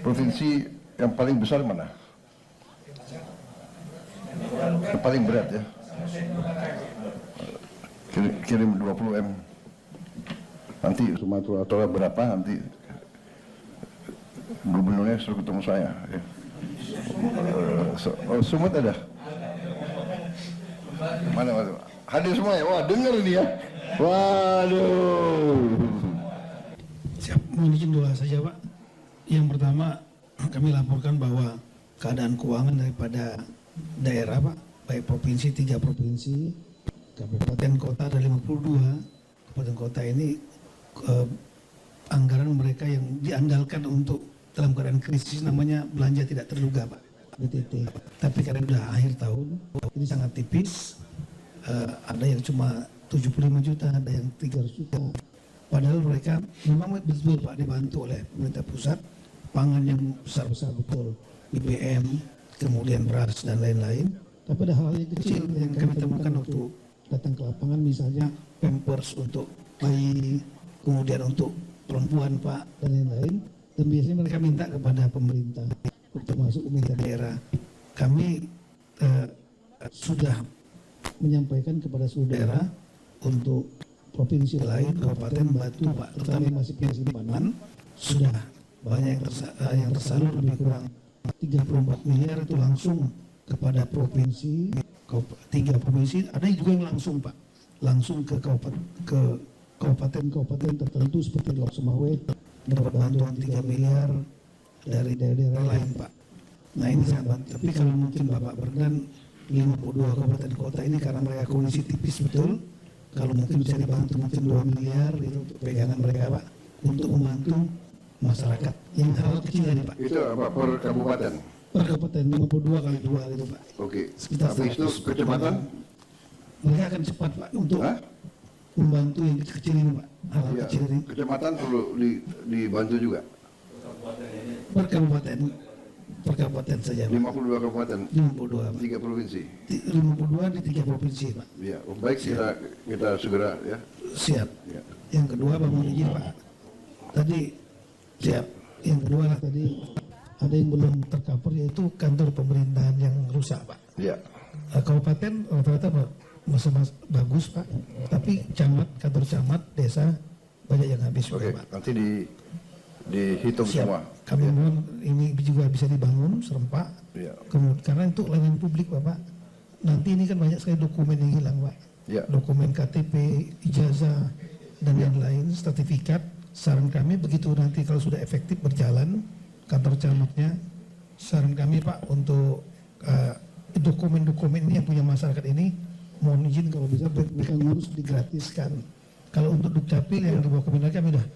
provinsi yang paling besar mana? Yang paling berat ya. Kirim 20 M. Nanti Sumatera Utara berapa nanti gubernurnya suruh ketemu saya. Ya. Sumut ada? Mana? Hadir semua ya? Wah, dengar ini ya. Waduh. Siap, mohon izin dua saja Pak. Yang pertama, kami laporkan bahwa keadaan keuangan daripada daerah Pak, baik provinsi, 3 provinsi, kabupaten kota ada 52, kabupaten kota ini anggaran mereka yang diandalkan untuk dalam keadaan krisis namanya belanja tidak terduga Pak, BTT. Tapi karena sudah akhir tahun, ini sangat tipis, ada yang cuma 75 juta, ada yang 300 juta. Padahal mereka memang betul Pak dibantu oleh pemerintah pusat, pangan yang besar-besar betul, BBM, kemudian beras dan lain-lain. Tapi ada hal yang kecil yang kami temukan waktu datang ke lapangan, misalnya pampers untuk bayi, kemudian untuk perempuan Pak, dan lain-lain. Dan biasanya mereka minta kepada pemerintah, termasuk pemerintah daerah. Kami sudah menyampaikan kepada seluruh daerah untuk provinsi lain, kabupaten Batu Pak, terutama yang masih punya simpanan, sudah banyak yang tersalur lebih kurang 34 miliar itu langsung kepada provinsi, 3 provinsi, ada juga yang langsung Pak, langsung ke kabupaten tertentu seperti Lok Sumawe, dapat bantuan 3 miliar dari daerah-daerah lain Pak. Nah ini sangat bantu. Tapi kalau mungkin Bapak berkenan 52 kabupaten kota ini karena mereka kondisi tipis betul, kalau mungkin bisa dibantu mungkin 2 miliar itu untuk pegangan mereka Pak, untuk membantu masyarakat yang hal kecil tadi Pak. Itu apa per kabupaten? Per kabupaten 52 kali 2 gitu Pak. Oke. Sekitar Habis itu kecamatan? Mereka akan cepat Pak untuk membantu yang kecil-kecil ini Pak. Hal Ya, kecil ini. kecamatan perlu dibantu juga. Per kabupaten saja Pak. 52 kabupaten, 52 Pak. 3 provinsi. 52 di 3 provinsi Pak. Ya, baik kita segera ya. Siap. Ya. Yang kedua Pak, mohon izin Pak. Tadi siap. Yang kedua lah tadi ada yang belum tercover yaitu kantor pemerintahan yang rusak Pak. Ya. Kabupaten rata-rata masih bagus Pak. Tapi kantor camat, desa banyak yang habis Oke, Pak. nanti dihitung Siap. semua. Kami mohon ini juga bisa dibangun serempak. Ya. Kemudian karena untuk layanan publik Bapak. Nanti ini kan banyak sekali dokumen yang hilang Pak. Ya. Dokumen KTP, ijazah dan yang lain, sertifikat. Saran kami begitu nanti kalau sudah efektif berjalan kantor camatnya, saran kami Pak untuk dokumen-dokumen ini yang punya masyarakat ini mohon izin kalau bisa mereka ngurus digratiskan. Kalau untuk Dukcapil yang di bawah Kementerian kami sudah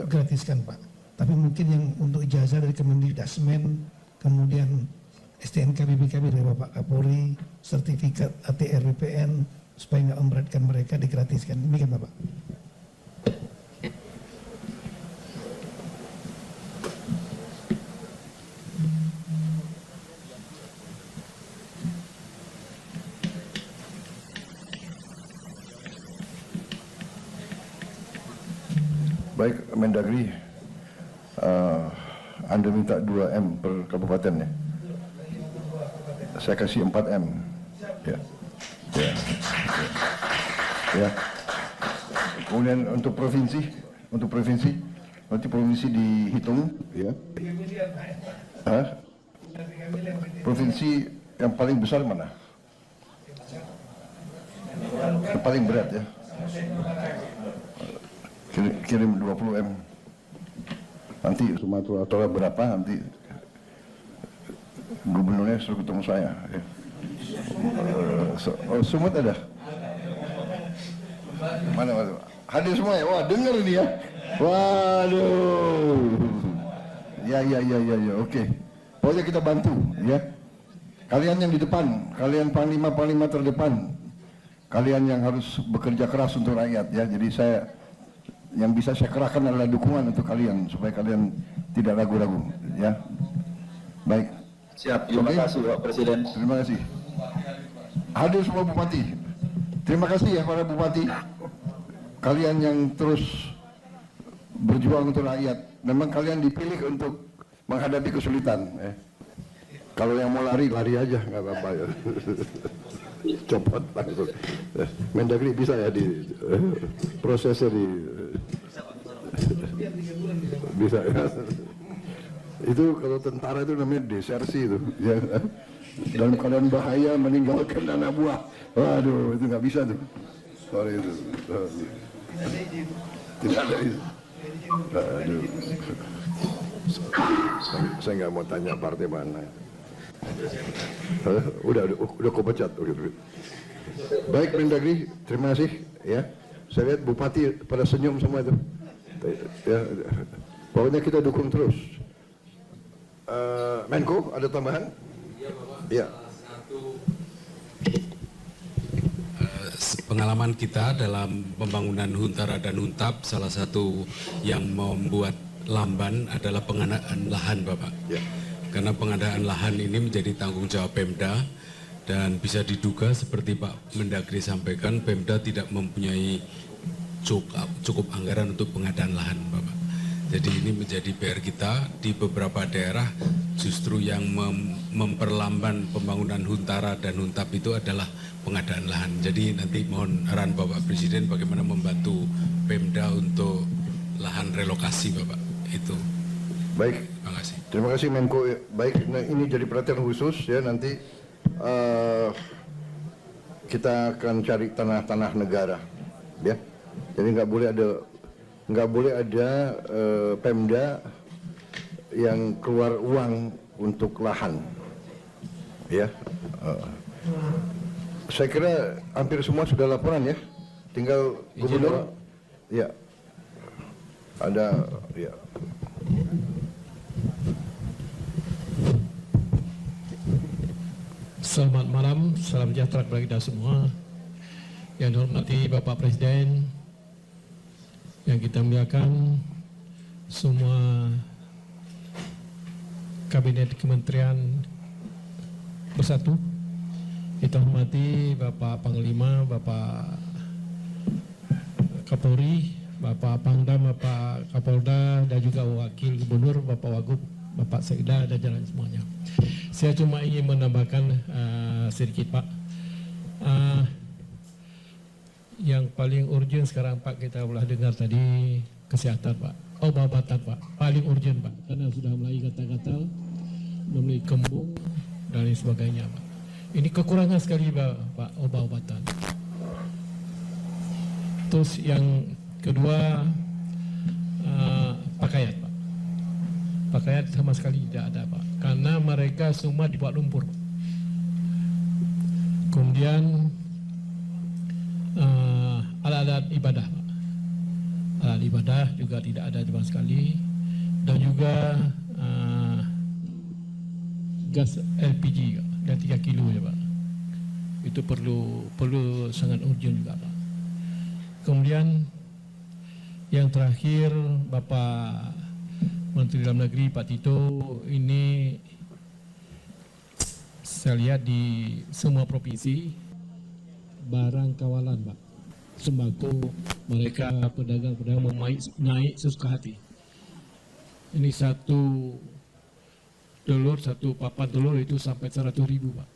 gratiskan Pak. Tapi mungkin yang untuk ijazah dari Kemendikbudrismen, kemudian STNK BPKB dari Bapak Kapolri, sertifikat ATR BPN supaya nggak memberatkan mereka digratiskan. Demikian Bapak. Baik, Mendagri, Anda minta 2 M per kabupaten ya. Saya kasih 4 M. Ya. Ya. Ya. Kemudian untuk provinsi, nanti provinsi dihitung ya. Provinsi yang paling besar mana? Yang paling berat ya. Kirim 20 M. Nanti Sumatera Utara berapa nanti gubernurnya suruh ketemu saya. Ya. Sumut ada? Mana? Hadir semua ya? Wah, dengar ini ya. Waduh. Ya. Oke. Pokoknya kita bantu ya. Kalian yang di depan, kalian panglima terdepan, kalian yang harus bekerja keras untuk rakyat ya. Jadi yang bisa saya kerahkan adalah dukungan untuk kalian supaya kalian tidak ragu-ragu ya. Baik. Siap, terima kasih Pak Presiden. Terima kasih. Hadir semua bupati. Terima kasih ya para bupati. Kalian yang terus berjuang untuk rakyat. Memang kalian dipilih untuk menghadapi kesulitan. Kalau yang mau lari, lari aja, nggak apa-apa ya. Copot langsung. Mendagri bisa ya di prosesnya bisa ya. Itu kalau tentara itu namanya desersi itu. Ya. Dalam keadaan bahaya meninggalkan anak buah. Waduh, itu nggak bisa tuh. Sorry itu. Tidak ada itu. Aduh. Saya nggak mau tanya partai mana. Udah kau pecat. Baik Mendagri, terima kasih ya. Saya lihat Bupati pada senyum semua itu. Ya, pokoknya kita dukung terus. Menko ada tambahan? Iya Bapak. Ya. Pengalaman kita dalam pembangunan Huntara dan Huntap, salah satu yang membuat lamban adalah pengadaan lahan Bapak. Ya. Karena pengadaan lahan ini menjadi tanggung jawab Pemda dan bisa diduga seperti Pak Mendagri sampaikan, Pemda tidak mempunyai cukup anggaran untuk pengadaan lahan Bapak. Jadi ini menjadi PR kita di beberapa daerah justru yang memperlamban pembangunan Huntara dan Huntap itu adalah pengadaan lahan. Jadi nanti mohon arahan Bapak Presiden bagaimana membantu Pemda untuk lahan relokasi Bapak. Itu. Baik. Terima kasih Menko. Baik, nah ini jadi perhatian khusus ya, nanti kita akan cari tanah-tanah negara, ya. Jadi nggak boleh ada Pemda yang keluar uang untuk lahan, ya. Saya kira hampir semua sudah laporan ya, tinggal gubernur, ya. Ada, ya. Selamat malam, salam sejahtera kepada kita semua. Yang dihormati Bapak Presiden, yang kita muliakan semua Kabinet Kementerian bersatu. Kita hormati Bapak Panglima, Bapak Kapolri, Bapak Pangdam, Bapak Kapolda, dan juga Wakil Gubernur, Bapak Wagub, Bapak Sekda, dan jalan semuanya. Saya cuma ingin menambahkan sedikit Pak. Yang paling urgent sekarang Pak, kita boleh dengar tadi kesehatan Pak. Obat-obatan Pak, paling urgent Pak. Karena sudah mulai gatal-gatal, mulai kembung dan lain sebagainya Pak. Ini kekurangan sekali Pak, obat-obatan. Terus yang kedua, pakaian Pak. Pakaian sama sekali tidak ada Pak, karena mereka semua dibuat lumpur Pak. Kemudian alat-alat ibadah Pak. Alat ibadah juga tidak ada sama sekali. Dan juga gas LPG dan 3 kilo ya Pak. Itu perlu sangat urgent juga Pak. Kemudian yang terakhir Bapak Menteri Dalam Negeri Pak Tito, ini saya lihat di semua provinsi barang kawalan Pak, sembako mereka pedagang-pedagang naik sesuka hati. Ini satu papan telur itu sampai 100.000 Pak.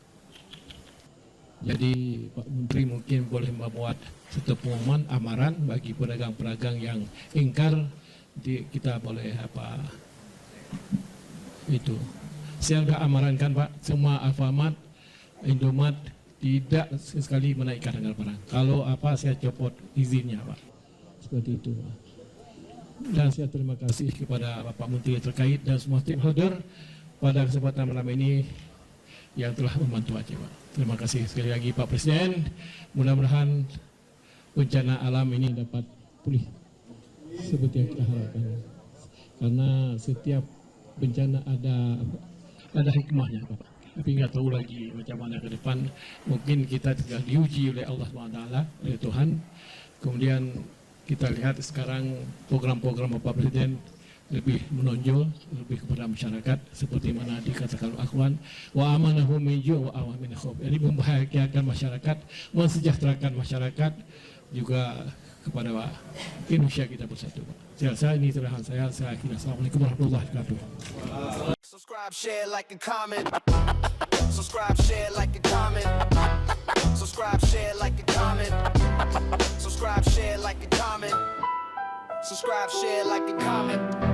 Jadi Pak Menteri mungkin boleh membuat satu pengumuman amaran bagi pedagang-pedagang yang ingkar. Kita boleh itu. Saya sudah amarankan Pak, semua Alfamart, Indomaret tidak sekali menaikkan harga barang. Kalau saya copot izinnya Pak. Seperti itu Pak. Dan saya terima kasih kepada Bapak Menteri terkait dan semua stakeholder pada kesempatan malam ini yang telah membantu Aceh Pak. Terima kasih sekali lagi Pak Presiden. Mudah-mudahan bencana alam ini dapat pulih seperti yang kita harapkan, karena setiap bencana ada hikmahnya Pak. Tapi nggak tahu lagi macam mana ke depan. Mungkin kita tinggal diuji oleh Allah SWT, oleh Tuhan. Kemudian kita lihat sekarang program-program Bapak Presiden lebih menonjol, lebih kepada masyarakat, seperti mana dikatakan Akhwan, wa amanahum min ju' wa aman min khauf. Jadi membahagiakan masyarakat, mensejahterakan masyarakat, juga kepada Pak Indonesia kita bersatu, Pak. Saya ini terakhir saya akhiri. Assalamualaikum warahmatullahi wabarakatuh. Subscribe, share, like, and comment. Subscribe, share, like, and comment. Subscribe, share, like, and comment. Subscribe, share, like, and comment. Subscribe, share, like, and comment.